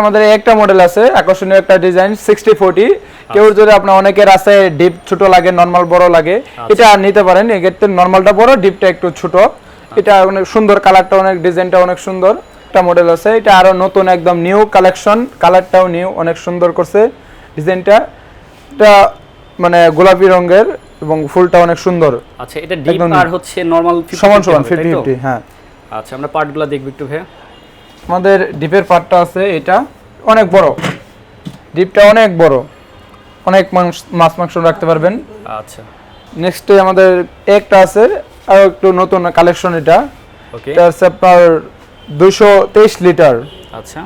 আমাদের একটা মডেল আছে আকর্ষণীয় একটা ডিজাইন 6040 কেউ যদি আপনার অনেকের আছে ডিপ ছোট লাগে নরমাল বড় লাগে এটা নিতে পারেন এক্ষেত্রে নরমালটা বড় ডিপটা একটু ছোট এটা অনেক সুন্দর কালারটা অনেক ডিজাইনটা অনেক সুন্দর একটা মডেল আছে এটা আরো নতুন একদম নিউ কালেকশন কালারটাও নিউ অনেক সুন্দর করছে ডিজাইনটা এটা মানে গোলাপি রঙের এবং ফুলটা অনেক সুন্দর আচ্ছা এটা ডিপ আর হচ্ছে নরমাল সমান 50-50 হ্যাঁ আচ্ছা আমরা পার্টগুলো দেখব একটু ভাই আমাদের ডিপের পার্টটা আছে এটা অনেক বড় ডিপটা অনেক বড় অনেক মাছ মাংস রাখতে পারবেন আচ্ছা নেক্সট আমাদের একটা আছে আর একটু নতুন কালেকশন এটা ওকে এটা আছে আপনার 223 লিটার আচ্ছা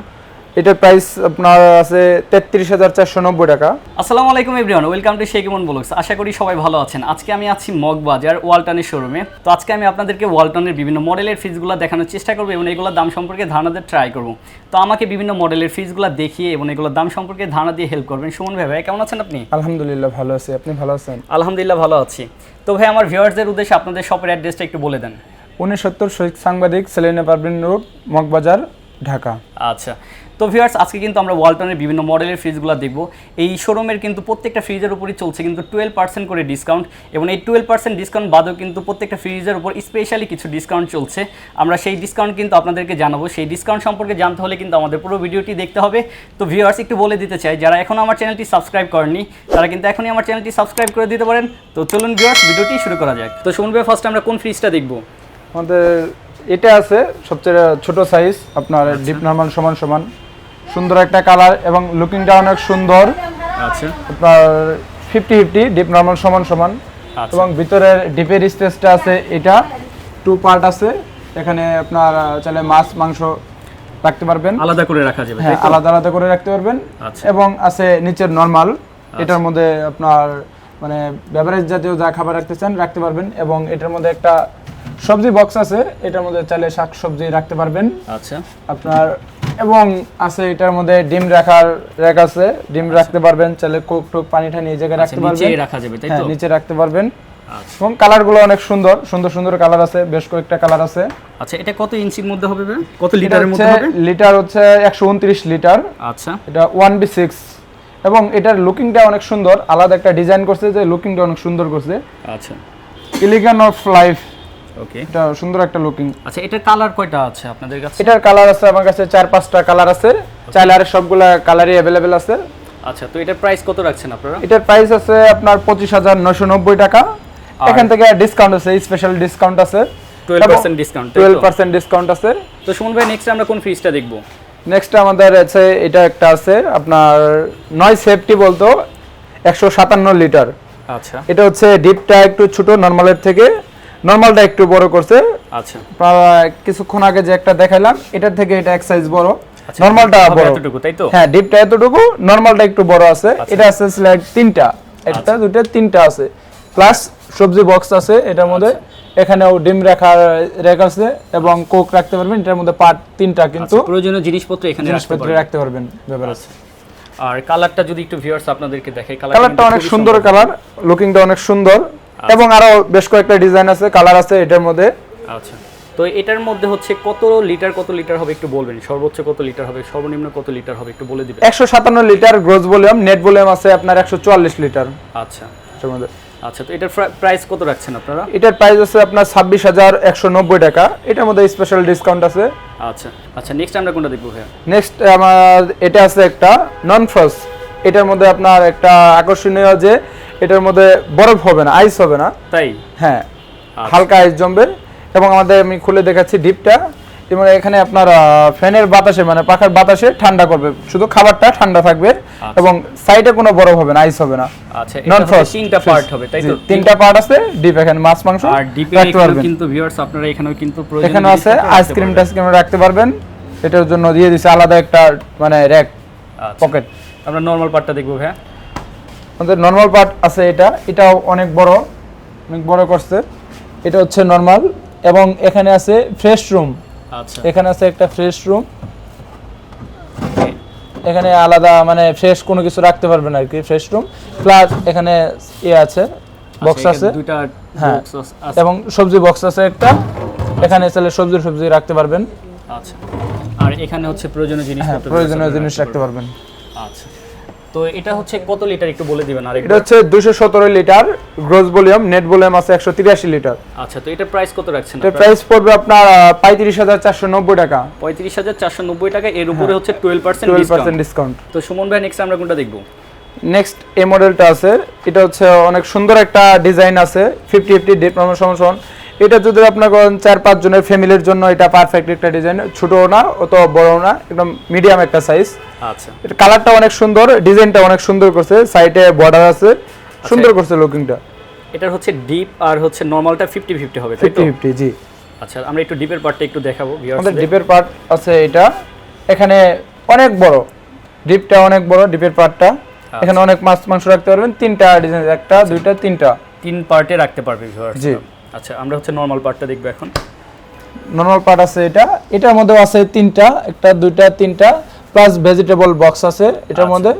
এটার প্রাইস আপনার আছে 33490 টাকা আসসালামু আলাইকুম এভরিওয়ান ওয়েলকাম টু শেকিমন ব্লগস আশা করি সবাই ভালো আছেন আজকে আমি আছি মগবাজার ওয়ালটনের শোরুমে তো আজকে আমি আপনাদেরকে ওয়ালটনের বিভিন্ন মডেলের ফ্রিজগুলো দেখানোর চেষ্টা করব এবং এগুলোর দাম সম্পর্কে ধারণা দিতে ট্রাই করব তো আমাকে বিভিন্ন মডেলের ফ্রিজগুলো দেখিয়ে এবং এগুলোর দাম সম্পর্কে ধারণা দিয়ে হেল্প করবেন সুমন ভাই কেমন আছেন আপনি আলহামদুলিল্লাহ ভালো আছি আপনি ভালো আছেন আলহামদুলিল্লাহ ভালো আছি তো ভাই আমার ভিউয়ারদের উদ্দেশ্যে আপনাদের শপের অ্যাড্রেসটা একটু বলে দেন 69 শহীদ সাংবাদিক সেলিনা পারভিন রোড মগবাজার ঢাকা আচ্ছা তো ভিউয়ার্স আজকে কিন্তু আমরা ওয়ালটনের বিভিন্ন মডেলের ফ্রিজগুলো দেখব এই শোরুমের কিন্তু প্রত্যেকটা ফ্রিজের উপরই চলছে কিন্তু 12% করে ডিসকাউন্ট এবং এই 12% ডিসকাউন্ট বাদেও কিন্তু প্রত্যেকটা ফ্রিজের উপর স্পেশালি কিছু ডিসকাউন্ট চলছে আমরা সেই ডিসকাউন্ট কিন্তু আপনাদেরকে জানাবো সেই ডিসকাউন্ট সম্পর্কে জানতে হলে কিন্তু আমাদের পুরো ভিডিওটি দেখতে হবে তো ভিউয়ার্স একটু বলে দিতে চাই যারা এখনও আমার চ্যানেলটি সাবস্ক্রাইব করেননি তারা কিন্তু এখনই আমার চ্যানেলটি সাবস্ক্রাইব করে দিতে পারেন তো চলুন ভিউয়ার্স ভিডিওটি শুরু করা যাক তো শুনুন ভাই ফার্স্ট আমরা কোন ফ্রিজটা দেখব আমাদের এটা আছে সবচেয়ে ছোট সাইজ আপনার ডিপ নরমাল সমান সমান সুন্দর একটা কালার এবং লুকিংটা অনেক সুন্দর আচ্ছা আপনার 50-50 ডিপ নরমাল সমান সমান এবং ভিতরের ডিপের স্পেসটা আছে এটা টু পার্ট আছে এখানে আপনার চাইলে মাছ মাংস রাখতে পারবেন আলাদা করে রাখা যাবে হ্যাঁ আলাদা আলাদা করে রাখতে পারবেন এবং আছে নিচের নরমাল এটার মধ্যে আপনার মানে বেভারেজ জাতীয় যা খাবার রাখতে চান রাখতে পারবেন এবং এটার মধ্যে একটা সবজি বক্স আছে এটার মধ্যে চাইলে শাক সবজি রাখতে পারবেন আচ্ছা আপনার এবং আছে এটার মধ্যে ডিম রাখার র‍্যাক আছে ডিম রাখতে পারবেন চাইলে কোক টোক পানি ঠানি এই জায়গায় রাখতে পারবেন নিচে রাখা যাবে তাই তো নিচে রাখতে পারবেন আচ্ছা এবং কালারগুলো অনেক সুন্দর সুন্দর সুন্দর কালার আছে বেশ কয়েকটা কালার আছে আচ্ছা এটা কত ইঞ্চির মধ্যে হবে কত লিটারের মধ্যে হবে লিটার হচ্ছে 129 লিটার আচ্ছা এটা 1B6 এবং এটার লুকিংটা অনেক সুন্দর আলাদা একটা ডিজাইন করছে যে লুকিংটা অনেক সুন্দর করছে আচ্ছা এলিগান অফ লাইফ ওকে এটা সুন্দর একটা লুকিং আচ্ছা এটার কালার কয়টা আছে আপনাদের কাছে এটার কালার আছে আমার কাছে 4-5টা কালার আছে চাইলে আর সবগুলা কালারই अवेलेबल আছে আচ্ছা তো এটার প্রাইস কত রাখছেন আপনারা এটার প্রাইস আছে আপনার 25990 টাকা এখান থেকে ডিসকাউন্ট আছে স্পেশাল ডিসকাউন্ট আছে 12% ডিসকাউন্ট 12% ডিসকাউন্ট আছে তো সুমন ভাই নেক্সট আমরা কোন ফ্রিজটা দেখব নেক্সট আমাদের আছে এটা একটা আছে আপনার নয়েজ সেফটি বলতো 157 লিটার আচ্ছা এটা হচ্ছে ডিপটা একটু ছোট নরমালের থেকে নরমালটা একটু বড় করছে আচ্ছা কিছুক্ষণ আগে যে একটা দেখাইলাম এটার থেকে এটা এক সাইজ বড় নরমালটা বড় এতটুকু তাই তো হ্যাঁ ডিপটা এতটুকু নরমালটা একটু বড় আছে এটা আছে স্ল্যাগ তিনটা একটা দুটো তিনটা আছে প্লাস সবজি বক্স আছে এটার মধ্যে এখানেও ডিম রাখার র‍্যাক আছে এবং কোক রাখতে পারবেন এটার মধ্যে পার্ট তিনটা কিন্তু প্রয়োজনীয় জিনিসপত্র এখানে রাখতে পারবেন ব্যাপার আছে আর কালারটা যদি একটু ভিউয়ার্স আপনাদেরকে দেখাই কালারটা অনেক সুন্দর কালার লুকিংটা অনেক সুন্দর এবং আরো বেশ কয়েকটা ডিজাইন আছে কালার আছে এটার মধ্যে আচ্ছা তো এটার মধ্যে হচ্ছে কত লিটার হবে একটু বলবেন সর্বোচ্চ কত লিটার হবে সর্বনিম্ন কত লিটার হবে একটু বলে দিবেন 157 litre gross volume net volume আছে আপনার 144 লিটার আচ্ছা এর মধ্যে আচ্ছা তো এটার প্রাইস কত রাখছেন আপনারা এটার প্রাইস আছে আপনার 26190 টাকা এটার মধ্যে স্পেশাল ডিসকাউন্ট আছে আচ্ছা আচ্ছা নেক্সট আমরা কোনটা দেখব ভাই নেক্সট আমার এটা আছে একটা নন ফ্রস্ট এটার মধ্যে আপনার একটা আকর্ষণীয় যে এটার মধ্যে বরফ হবে না আইস হবে না তাই হ্যাঁ হালকা আইস জমবে এবং আমাদের আমি খুলে দেখাচ্ছি ডিপটা এবং এখানে আপনার ফ্যানের বাতাসে মানে পাখার বাতাসে ঠান্ডা করবে শুধু খাবারটা ঠান্ডা থাকবে এবং সাইডে কোনো বরফ হবে না আইস হবে না আচ্ছা নন ফ্রস্ট তিনটা পার্ট হবে তাই তো তিনটা পার্ট আছে ডিপ এখানে মাছ মাংস আর ডিপে কিন্তু ভিউয়ার্স আপনারা এখানেও কিন্তু প্রয়োজন এখানে আছে আইসক্রিম রাখতে পারবেন এটার জন্য দিয়ে দিয়েছে আলাদা একটা মানে র‍্যাক পকেট আমরা নরমাল পার্টটা দেখব ভাই আমাদের নরমাল পার্ট আছে এটাও অনেক বড় করছে এটা হচ্ছে নরমাল এবং এখানে আছে ফ্রেশ রুম আচ্ছা এখানে আছে একটা ফ্রেশ রুম এখানে আলাদা মানে ফ্রেশ কোনো কিছু রাখতে পারবেন আর কি ফ্রেশ রুম প্লাস এখানে আছে বক্স আছে দুইটা বক্স আছে এবং সবজি বক্স আছে একটা এখানে চলে সবজি রাখতে পারবেন আচ্ছা আর আর এখানে হচ্ছে প্রয়োজনীয় জিনিসপত্র প্রয়োজনীয় জিনিস রাখতে পারবেন। আচ্ছা, তো এটা হচ্ছে কত লিটার একটু বলে দিবেন আরেকবার? এটা হচ্ছে 217 litre, gross volume, net volume আছে 183 লিটার। আচ্ছা, তো এটার প্রাইস কত রাখছেন? এটার প্রাইস পড়বে আপনার 35,490 টাকা। 35,490 টাকা, এর উপরে হচ্ছে 12% ডিসকাউন্ট। তো সুমন ভাই, নেক্সট আমরা কোনটা দেখব? নেক্সট এই মডেলটা আছে, এটা হচ্ছে অনেক সুন্দর একটা ডিজাইন আছে, 50-50 ডিপ নরমাল সমান। এটা যদি আপনার 4-5 জনের ফ্যামিলির জন্য এটা পারফেক্ট একটা ডিজাইন, ছোটও না অত বড়ও না, একদম মিডিয়াম একটা সাইজ। আচ্ছা, এটা কালারটা অনেক সুন্দর, ডিজাইনটা অনেক সুন্দর করছে, সাইডে বর্ডার আছে, সুন্দর করছে লুকিংটা। এটার হচ্ছে ডিপ আর হচ্ছে নরমালটা 50-50 হবে, তাই তো? 50-50 জি। আচ্ছা, আমরা একটু ডিপের পার্টটা একটু দেখাবো ভিউয়ার্সদের। আমাদের ডিপের পার্ট আছে এটা, এখানে অনেক বড়, ডিপটা অনেক বড়, ডিপের পার্টটা এখানে অনেক মাছ মাংস রাখতে পারবেন, তিনটা ডিজাইন, একটা দুইটা তিনটা, তিন পার্টে রাখতে পারবে ভিউয়ার্স। জি। আচ্ছা, আমরা হচ্ছে নরমাল পার্টটা দেখব এখন। নরমাল পার্ট আছে এটা, এটার মধ্যে আছে তিনটা, একটা দুইটা তিনটা, প্লাস ভেজিটেবল বক্স আছে এটার মধ্যে,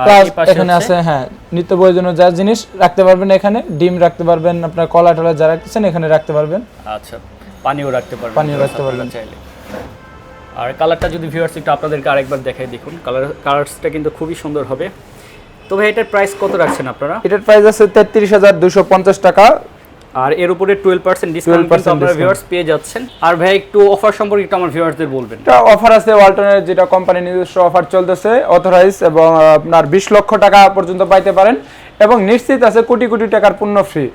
প্লাস এখানে আছে হ্যাঁ নিত্য প্রয়োজনীয় যা জিনিস রাখতে পারবেন, এখানে ডিম রাখতে পারবেন, আপনার কলা টলা যা রাখতেছেন এখানে রাখতে পারবেন। আচ্ছা, পানিও রাখতে পারবেন, পানিও রাখতে পারবেন চাইলে। আর কালারটা যদি ভিউয়ার্স একটু আপনাদেরকে আরেকবার দেখাই, দেখুন কালারসটা কিন্তু খুবই সুন্দর হবে। তো ভাই, এটার প্রাইস কত রাখছেন আপনারা? এটার প্রাইস আছে 33,250 টাকা, আর এর উপরে 12% ডিসকাউন্ট কিন্তু আপনারা ভিউয়ার্স পেয়ে যাচ্ছেন। আর ভাই, একটু অফার সম্পর্কে একটু আমার ভিউয়ারদের বলবেন। এটা অফার আছে ওয়ালটনের, যেটা কোম্পানি নিজস্ব অফার চলতেছে, অথরাইজ, এবং আপনার 20 লক্ষ টাকা পর্যন্ত পাইতে পারেন, এবং নিশ্চিত আছে কোটি কোটি টাকার পণ্য ফ্রি।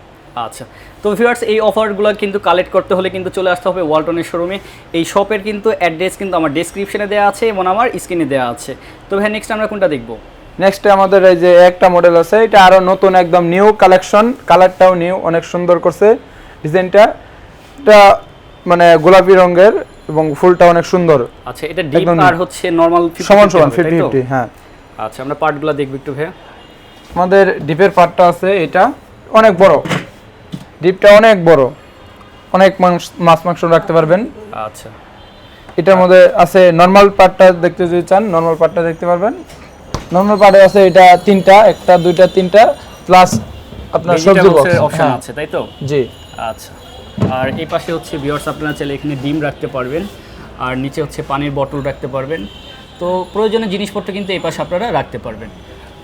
আচ্ছা, তো ভিউয়ার্স এই অফারগুলো কিন্তু কালেক্ট করতে হলে কিন্তু চলে আসতে হবে ওয়ালটনের শোরুমে। এই শপের কিন্তু অ্যাড্রেস কিন্তু আমার ডেসক্রিপশনে দেওয়া আছে এবং আমার স্ক্রিনে দেওয়া আছে। তো ভাই, নেক্সট আমরা কোনটা দেখব? নেক্সট আমাদের এই যে একটা মডেল আছে, এটা আরো নতুন একদম নিউ কালেকশন, কালারটাও নিউ, অনেক সুন্দর করছে ডিজাইনটা, এটা মানে গোলাপি রঙের এবং ফুলটা অনেক সুন্দর। আচ্ছা, এটা ডিপ আর হচ্ছে নরমাল সমান সমান 50-50 হ্যাঁ। আচ্ছা, আমরা পার্টগুলো দেখব একটু ভাই। আমাদের ডিপের পার্টটা আছে, এটা অনেক বড়, ডিপটা অনেক বড়, অনেক মাছ মাংস রাখতে পারবেন। আচ্ছা, এটার মধ্যে আছে নরমাল পার্টটা, দেখতে যদি চান নরমাল পার্টটা দেখতে পারবেন। নরমাল পার্টে আছে এটা তিনটা, একটা দুইটা তিনটা, প্লাস আপনার সবজি বক্স অপশন আছে, তাই তো? জি। আচ্ছা, আর এই পাশে হচ্ছে ভিউয়ার্স আপনারা চাইলে এখানে ডিম রাখতে পারবেন, আর নিচে হচ্ছে পানির বটল রাখতে পারবেন। তো প্রয়োজনীয় জিনিসপত্র কিন্তু এই পাশে আপনারা রাখতে পারবেন।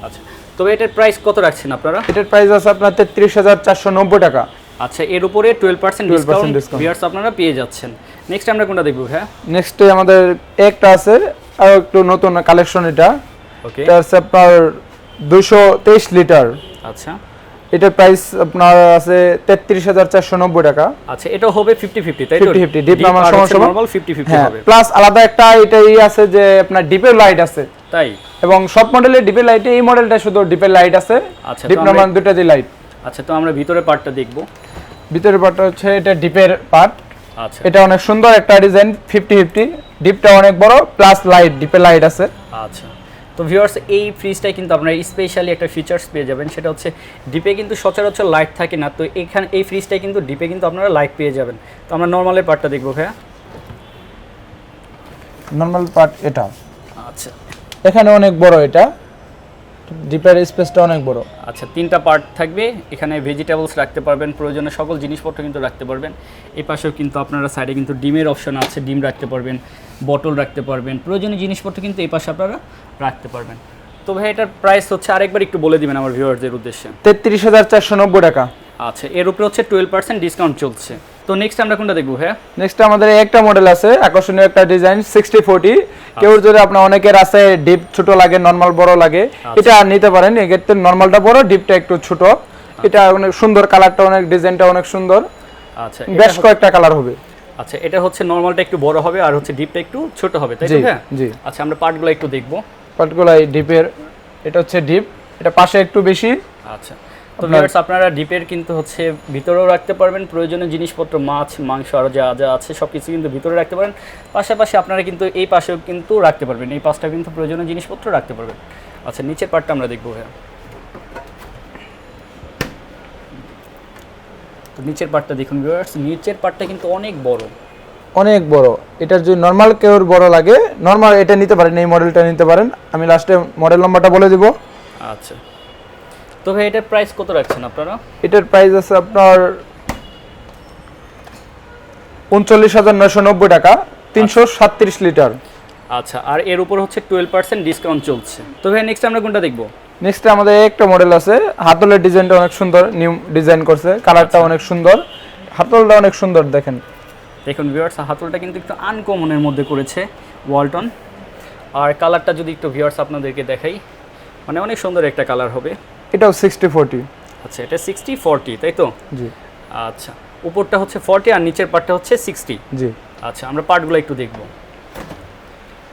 আচ্ছা, তবে এটার প্রাইস কত রাখছেন আপনারা? এটার প্রাইস আছে আপনার 33,490 টাকা। আচ্ছা, এর উপরে 12% ডিসকাউন্ট ভিউয়ার্স আপনারা পেয়ে যাচ্ছেন। নেক্সট আমরা কোনটা দেখব ভাই? নেক্সট আমাদের একটা আছে, আর একটু নতুন কালেকশন, এটা ওকে, এটা আছে আপনার 223 লিটার। আচ্ছা, এটার প্রাইস আপনার আছে 33,490 টাকা। আচ্ছা, এটা হবে 50-50, তাই তো? 50-50 ডিপ নরমাল সমান নরমাল 50-50 হবে, প্লাস আলাদা একটা এটাই আছে যে আপনার ডিপের লাইট আছে, তাই? এবং সব মডেলে ডিপের লাইটে, এই মডেলটা শুধু ডিপের লাইট আছে। আচ্ছা, ডিপ নরমাল দুটো দি লাইট। আচ্ছা, তো আমরা ভিতরের পার্টটা দেখব। ভিতরের পার্টটা হচ্ছে এটা ডিপের পার্ট। আচ্ছা, এটা অনেক সুন্দর একটা ডিজাইন, 50-50 ডিপটা অনেক বড়, প্লাস লাইট, ডিপের লাইট আছে। আচ্ছা, তো ভিউয়ার্স এই ফ্রিজটাই কিন্তু আপনারা স্পেশালি একটা ফিচার্স পেয়ে যাবেন, সেটা হচ্ছে ডিপে কিন্তু সচরাচর লাইট থাকে না, তো এখানে এই ফ্রিজটাই কিন্তু ডিপে কিন্তু আপনারা লাইট পেয়ে যাবেন। তো আমরা নরমালের পার্টটা দেখবো ভাইয়া। নরমাল পার্ট এটা, আচ্ছা, এখানে অনেক বড়, এটা ডিপের স্পেসটা অনেক বড়। আচ্ছা, তিনটা পার্ট থাকবে, এখানে ভেজিটেবলস রাখতে পারবেন, প্রয়োজনীয় সকল জিনিসপত্র কিন্তু রাখতে পারবেন। এই পাশেও কিন্তু আপনারা সাইডে কিন্তু ডিমের অপশন আছে, ডিম রাখতে পারবেন, বটল রাখতে পারবেন, প্রয়োজনীয় জিনিসপত্র কিন্তু এই পাশে আপনারা রাখতে পারবেন। তো ভাই, এটার প্রাইস হচ্ছে আরেকবার একটু বলে দিবেন আমার ভিউয়ারদের উদ্দেশ্যে। 33,490 টাকা। আচ্ছা, এর উপরে হচ্ছে 12% ডিসকাউন্ট চলছে। তো নেক্সট আমরা কোনটা দেখবো ভাইয়া? নেক্সট আমাদের একটা মডেল আছে, আকর্ষণীয় একটা ডিজাইন, 60-40। কেউ যদি আপনার অনেকের আছে ডিপ ছোট লাগে, নরমাল বড় লাগে, এটা নিতে পারেন। এক্ষেত্রে নরমালটা বড়, ডিপটা একটু ছোট। এটা অনেক সুন্দর, কালারটা অনেক, ডিজাইনটা অনেক সুন্দর। আচ্ছা, বেশ কয়েকটা কালার হবে। আচ্ছা, এটা হচ্ছে নরমালটা একটু বড় হবে আর হচ্ছে ডিপটা একটু ছোট হবে, তাই তো ভাইয়া? জি। আচ্ছা, আমরা পার্টগুলো একটু দেখবো। পার্টগুলো এই ডিপের, এটা হচ্ছে ডিপ, এটা পাশে একটু বেশি। আচ্ছা, তো ভিউয়ার্স আপনারা ডিপের কিন্তু হচ্ছে ভিতরেও রাখতে পারবেন, প্রয়োজনীয় জিনিসপত্র মাছ মাংস আর যা যা আছে সব কিছু কিন্তু ভিতরে রাখতে পারেন। পাশাপাশি আপনারা কিন্তু এই পাশেও কিন্তু রাখতে পারবেন, এই পাশটা কিন্তু প্রয়োজনীয় জিনিসপত্র রাখতে পারবেন। আচ্ছা, নিচের পার্টটা আমরা দেখবো ভাইয়া। তো নিচের পার্টটা দেখুন ভিউয়ার্স, নিচের পার্টটা কিন্তু অনেক বড়, অনেক বড়। এটার যদি নরমাল কেউ বড় লাগে, নরমাল এটা নিতে পারেন, এই মডেলটা নিতে পারেন। আমি লাস্টে মডেল নাম্বারটা বলে দিব। আচ্ছা, তো ভাই এটার প্রাইস কত রাখছেন আপনারা? এটার প্রাইস আছে আপনার 39,990 টাকা। 337 লিটার। আচ্ছা, আর এর উপর হচ্ছে 12% ডিসকাউন্ট চলছে। তো ভাই নেক্সট আমরা কোনটা দেখব? নেক্সট আমাদের একটা মডেল আছে, হাতলের ডিজাইনটা অনেক সুন্দর, নিউ ডিজাইন করছে, কালারটা অনেক সুন্দর, হাতলটা অনেক সুন্দর। দেখুন ভিউয়ার্স, হাতলটা কিন্তু একটু আনকমনের মধ্যে করেছে ওয়ালটন। আর কালারটা যদি একটু ভিউয়ার্স আপনাদেরকে দেখাই, মানে অনেক সুন্দর একটা কালার হবে। এটাও 60/40। আচ্ছা, এটা 60/40 তাই তো? জি। আচ্ছা, উপরটা হচ্ছে 40 আর নিচের পার্টটা হচ্ছে 60। জি। আচ্ছা, আমরা পার্টগুলো একটু দেখব।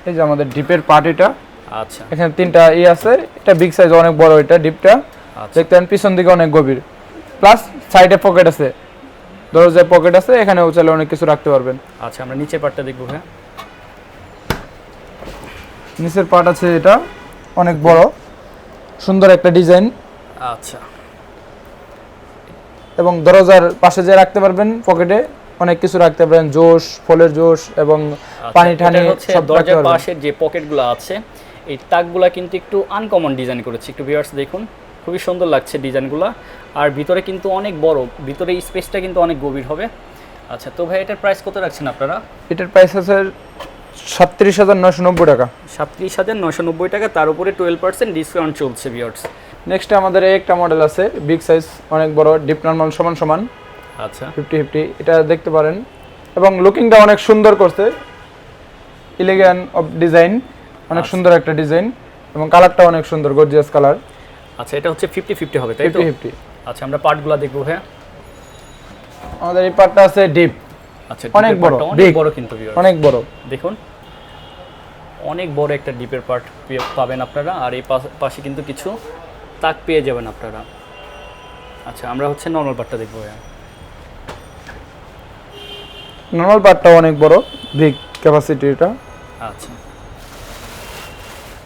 এই যে আমাদের ডিপের পার্ট এটা। আচ্ছা, এখানে তিনটা আছে, এটা বিগ সাইজ, অনেক বড় এটা ডিপটা। দেখতেন পিছন দিকে অনেক গভীর, প্লাস সাইডে পকেট আছে, দরজায় পকেট আছে, এখানেও চাইলে অনেক কিছু রাখতে পারবেন। আচ্ছা, আমরা নিচের পার্টটা দেখব। হ্যাঁ, নিচের পার্ট আছে, এটা অনেক বড়, সুন্দর একটা ডিজাইন। আচ্ছা, এবং দরজার পাশে যে রাখতে পারবেন, পকেটে অনেক কিছু রাখতে পারবেন, জোশ, ফলের জোশ এবং পানি ঠানি সব। দরজার পাশের যে পকেটগুলো আছে, এই তাকগুলা কিন্তু একটু আনকমন ডিজাইন করেছে। একটু ভিউয়ার্স দেখুন, খুবই সুন্দর লাগছে ডিজাইনগুলো। আর ভিতরে কিন্তু অনেক বড়, ভিতরে স্পেসটা কিন্তু অনেক গভীর হবে। আচ্ছা, তো ভাই এটার প্রাইস কত রাখছেন আপনারা? এটার প্রাইস আছে 37,990 টাকা। 37,990 টাকা, তার উপরে 12% ডিসকাউন্ট চলছে ভিউয়ার্স। নেক্সট আমাদের একটা মডেল আছে, বিগ সাইজ, অনেক বড়, ডিপ নরমাল সমান সমান। আচ্ছা, 50/50 এটা দেখতে পারেন, এবং লুকিংটা অনেক সুন্দর করছে, এলিগেন্ট অফ ডিজাইন, অনেক সুন্দর একটা ডিজাইন, এবং কালারটা অনেক সুন্দর, গর্জিয়াস কালার। আচ্ছা, এটা হচ্ছে 50/50 হবে তাই তো? 50/50। আচ্ছা, আমরা পার্টগুলো দেখবো। হ্যাঁ, আমাদের এই পার্টটা আছে ডিপ। আচ্ছা, অনেক বড়, অনেক বড় কিন্তু ভিউয়ার্স, অনেক বড়। দেখুন, অনেক বড় একটা ডিপের পার্ট পাবেন আপনারা। আর এই পাশে কিন্তু কিছু তাক পেয়ে যাবেন আপনারা। আচ্ছা, আমরা হচ্ছে নরমাল পার্টটা দেখবো। হ্যাঁ, নরমাল পার্টটা অনেক বড়, বিগ ক্যাপাসিটি এটা। আচ্ছা,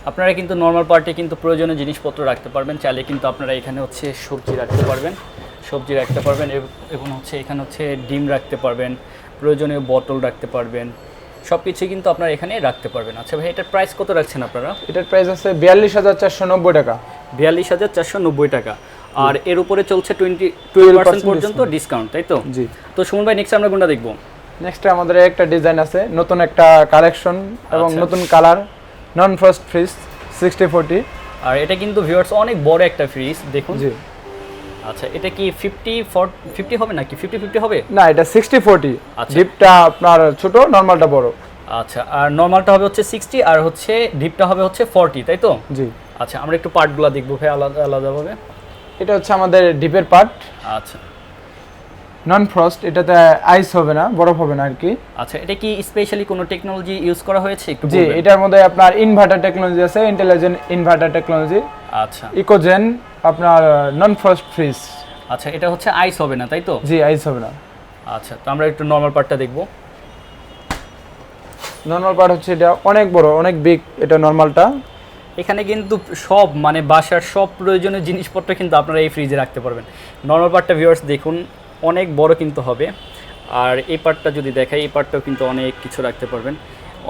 আপনারা কিন্তু নরমাল পার্টে কিন্তু প্রয়োজনীয় জিনিসপত্র রাখতে পারবেন। চাইলে কিন্তু আপনারা এখানে হচ্ছে সবজি রাখতে পারবেন, এবং হচ্ছে এখানে হচ্ছে ডিম রাখতে পারবেন, প্রয়োজনীয় বোতল রাখতে পারবেন, সব কিছুই কিন্তু আপনারা এখানে রাখতে পারবেন। আচ্ছা ভাই, এটার প্রাইস কত রাখছেন আপনারা? এটার প্রাইস আছে 42,490 টাকা। 42,490 টাকা। আর এর উপরে চলছে 12% পর্যন্ত ডিসকাউন্ট তাই তো? জি। তো সুমন ভাই, নেক্সট আমরা কোনটা দেখবো? নেক্সট আমাদের একটা ডিজাইন আছে, নতুন একটা কালেকশন এবং নতুন কালার, নন ফ্রস্ট ফ্রিজ 60/40। আর এটা কিন্তু ভিউয়ার্স অনেক বড় একটা ফ্রিজ, দেখুন। জি। আচ্ছা, এটা কি 50/50 হবে নাকি 50/50 হবে? না, এটা 60/40। ডিপটা আপনার ছোট, নরমালটা বড়। আচ্ছা, আর নরমালটা হবে হচ্ছে 60 আর হচ্ছে ডিপটা হবে হচ্ছে 40 তাই তো? জি। আচ্ছা, আমরা একটু পার্টগুলো দেখবো ভাই আলাদাভাবে। এটা হচ্ছে আমাদের ডিপের পার্ট। আচ্ছা, নন ফ্রস্ট, এটাতে আইস হবে না, বরফ হবে না আর কি। আচ্ছা, এটা কি স্পেশালি কোনো টেকনোলজি ইউজ করা হয়েছে একটু জি, বলবেন? এটার মধ্যে আপনার ইনভার্টার টেকনোলজি আছে, ইন্টেলিজেন্ট ইনভার্টার টেকনোলজি। আচ্ছা, ইকোজেন আপনার নন ফ্রস্ট ফ্রিজ। আচ্ছা, এটা হচ্ছে আইস হবে না তাই তো? জি, আইস হবে না। আচ্ছা, তো আমরা একটু নরমাল পার্টটা দেখবো। নরমাল পার্ট হচ্ছে এটা অনেক বড়, অনেক বিগ, এটা নরমালটা। এখানে কিন্তু সব মানে বাসার সব প্রয়োজনীয় জিনিসপত্র কিন্তু আপনারা এই ফ্রিজে রাখতে পারবেন। নরমাল পার্টটা ভিউয়ার্স দেখুন, অনেক বড় কিন্তু হবে। আর এই পার্টটা যদি দেখাই, এই পার্টটাও কিন্তু অনেক কিছু রাখতে পারবেন,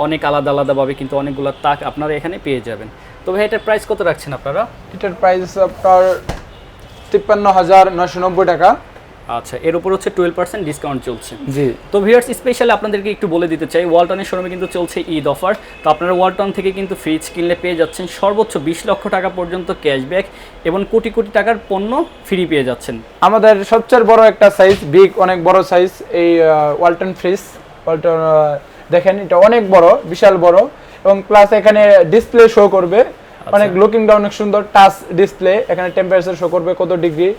অনেক আলাদাভাবে কিন্তু অনেকগুলো তাক আপনারা এখানে পেয়ে যাবেন। তো ভাই, এটার প্রাইস কত রাখছেন আপনারা? এটার প্রাইস আছে আপনার 53,990 টাকা। আচ্ছা, এর উপর হচ্ছে 12% ডিসকাউন্ট চলছে। জি। তো ভিউয়ার্স, স্পেশালি আপনাদেরকে একটু বলে দিতে চাই, ওয়ালটনের শোরুমে কিন্তু চলছে ঈদ অফার। তো আপনারা ওয়ালটন থেকে কিন্তু ফ্রিজ কিনলে পেয়ে যাচ্ছেন সর্বোচ্চ 20 লক্ষ টাকা পর্যন্ত ক্যাশব্যাক এবং কোটি কোটি টাকার পণ্য ফ্রি পেয়ে যাচ্ছেন। আমাদের সবচেয়ে বড় একটা সাইজ, বিগ, অনেক বড় সাইজ এই ওয়ালটন ফ্রিজ। ওয়ালটন দেখেন, এটা অনেক বড়, বিশাল বড়, এবং প্লাস এখানে ডিসপ্লে শো করবে, অনেক লুকিংটা অনেক সুন্দর, টাচ ডিসপ্লে, এখানে টেম্পারেচার শো করবে কত ডিগ্রি,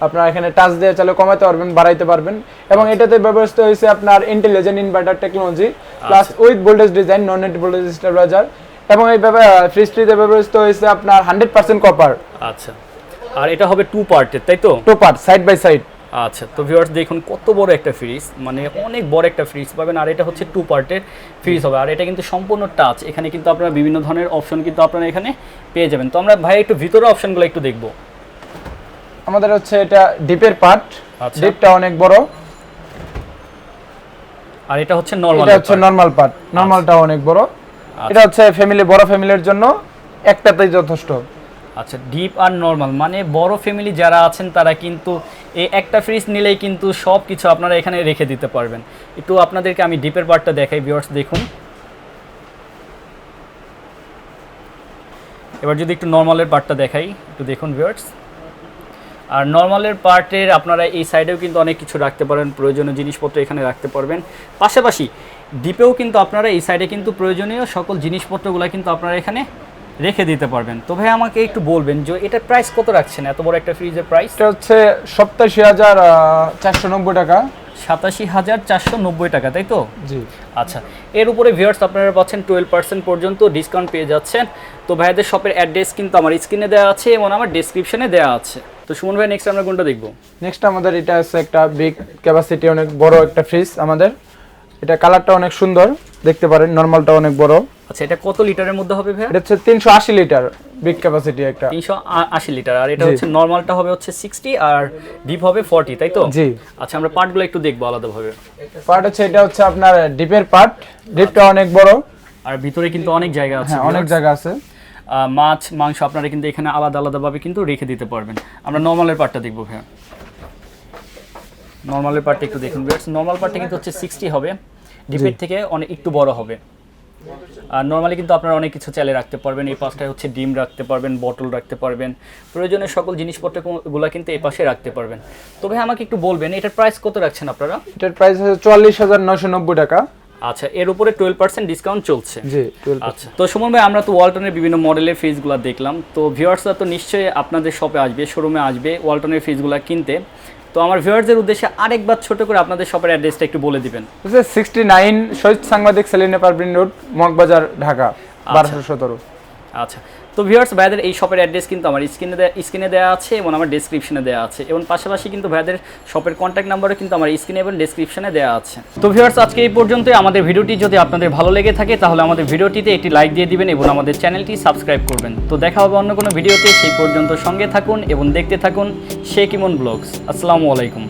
আপনারা এখানে টাচ দিয়ে চাইলে কমাতে পারবেন, বাড়াইতে পারবেন। এবং এটাতে ব্যবস্থা হয়েছে আপনার intelligent inverter technology, plus with voltage design, non net voltage stabiliser, এবং এই ফ্রিজটিতে ব্যবহৃত হয়েছে আপনার 100% কপার। আচ্ছা, আর এটা হবে 2 পার্টের তাই তো? 2 পার্ট, সাইড বাই সাইড। আচ্ছা, তো ভিউয়ার্স দেখুন কত বড় একটা ফ্রিজ, মানে অনেক বড় একটা ফ্রিজ পাবেন। আর এটা হচ্ছে 2 পার্টের ফ্রিজ হবে, আর এটা কিন্তু সম্পূর্ণ টাচ। এখানে কিন্তু আপনারা বিভিন্ন ধরনের অপশন কিন্তু আপনারা এখানে পেয়ে যাবেন। তো আমরা ভাই একটু ভিতরে অপশনগুলো একটু দেখবো। আমাদের হচ্ছে এটা ডিপের পার্ট, ডিপটা অনেক বড়, আর এটা হচ্ছে নরমাল। এটা হচ্ছে নরমাল পার্ট, নরমালটা অনেক বড়। এটা হচ্ছে ফ্যামিলি, বড় ফ্যামিলির জন্য একটাতেই যথেষ্ট। আচ্ছা, ডিপ আর নরমাল, মানে বড় ফ্যামিলি যারা আছেন তারা কিন্তু এই একটা ফ্রিজ নিলেই কিন্তু সব কিছু আপনারা এখানে রেখে দিতে পারবেন। একটু আপনাদেরকে আমি ডিপের পার্টটা দেখাই ভিউয়ার্স, দেখুন। এবার যদি একটু নর্মালের পার্টটা দেখাই, একটু দেখুন ভিউয়ার্স। আর নর্মালের পার্টের আপনারা এই সাইডেও কিন্তু অনেক কিছু রাখতে পারেন, প্রয়োজনীয় জিনিসপত্র এখানে রাখতে পারবেন। পাশাপাশি ডিপেও কিন্তু আপনারা এই সাইডে কিন্তু প্রয়োজনীয় সকল জিনিসপত্রগুলো কিন্তু আপনারা এখানে রেখে দিতে পারবেন। তো ভাই আমাকে একটু বলবেন যে এটার প্রাইস কত রাখছেন, এত বড় একটা ফ্রিজের প্রাইস? এটা হচ্ছে 87,490 টাকা। 87,490 টাকা, তাই তো? জি। আচ্ছা, এর উপরে ভিউয়ার্স আপনারা পাচ্ছেন 12% পর্যন্ত ডিসকাউন্ট পেয়ে যাচ্ছেন। তো ভাইদের শপের অ্যাড্রেস কিন্তু আমার স্ক্রিনে দেওয়া আছে এবং আমার ডেসক্রিপশনে দেওয়া আছে। তো সুমন ভাই, নেক্সট আমরা কোনটা দেখব? নেক্সট আমাদের এটা আছে একটা বিগ ক্যাপাসিটি, অনেক বড় একটা ফ্রিজ আমাদের। এটা কালারটা অনেক সুন্দর, দেখতে পারেন। নরমালটা অনেক বড়। আচ্ছা, এটা কত লিটারের মধ্যে হবে ভাই? এটা হচ্ছে 380 লিটার বিগ ক্যাপাসিটি একটা। 380 লিটার। আর এটা হচ্ছে নরমালটা হবে হচ্ছে 60 আর ডিপ হবে 40, তাই তো? জি। আচ্ছা, আমরা পার্টগুলো একটু দেখবো আলাদাভাবে। পার্ট হচ্ছে এটা হচ্ছে আপনার ডিপের পার্ট। ডিপটা অনেক বড় আর ভিতরে কিন্তু অনেক জায়গা আছে। হ্যাঁ, অনেক জায়গা আছে। মাছ মাংস আপনারা কিন্তু এখানে আলাদা আলাদাভাবে কিন্তু রেখে দিতে পারবেন। আমরা নরমালের পার্টটা দেখবো ভাইয়া। নরমালের পার্টটা একটু দেখুন ভিউয়ার্স। নরমাল পার্টটা কিন্তু হচ্ছে 60 হবে, ডিপের থেকে অনেক একটু বড় হবে। আর নরমালি কিন্তু আপনারা অনেক কিছু চালে রাখতে পারবেন। এই পাশটায় হচ্ছে ডিম রাখতে পারবেন, বটল রাখতে পারবেন, প্রয়োজনীয় সকল জিনিসপত্রগুলো কিন্তু এই পাশে রাখতে পারবেন। তবে আমাকে একটু বলবেন এটার প্রাইস কত রাখছেন আপনারা? এটার প্রাইস হচ্ছে 44,990 টাকা। আচ্ছা, এর উপরে 12% ডিসকাউন্ট চলছে। জি, 12%। আচ্ছা, তো সুমন ভাই, আমরা তো ওয়ালটনের বিভিন্ন মডেলের ফ্রিজগুলো দেখলাম। তো ভিউয়ার্সরা তো নিশ্চয়ই আপনাদের শপে আসবে, শোরুমে আসবে ওয়ালটনের ফ্রিজগুলো কিনতে। তো আমার ভিউয়ারদের উদ্দেশ্যে আরেকবার ছোট করে আপনাদের শপের অ্যাড্রেসটা একটু বলে দিবেন। 69 শহীদ সাংবাদিক সেলিনা পারভিন রোড, মগবাজার, ঢাকা 1217। আচ্ছা, তো ভিউয়ার্স ভাইদের এই শপের অ্যাড্রেস কিন্তু আমার স্ক্রিনে দেওয়া আছে এবং আমার ডেসক্রিপশনে দেওয়া আছে, এবং পাশাপাশি কিন্তু ভাইদের শপের কন্ট্যাক্ট নাম্বারও কিন্তু আমার স্ক্রিনে এবং ডেসক্রিপশনে দেওয়া আছে। তো ভিউয়ার্স, আজকে এই পর্যন্তই। আমাদের ভিডিওটি যদি আপনাদের ভালো লেগে থাকে তাহলে আমাদের ভিডিওটিতে একটি লাইক দিয়ে দিবেন এবং আমাদের চ্যানেলটি সাবস্ক্রাইব করবেন। তো দেখা হবে অন্য কোনো ভিডিওতে। সেই পর্যন্ত সঙ্গে থাকুন এবং দেখতে থাকুন শেখ ইমন ব্লগস। আসসালামু আলাইকুম।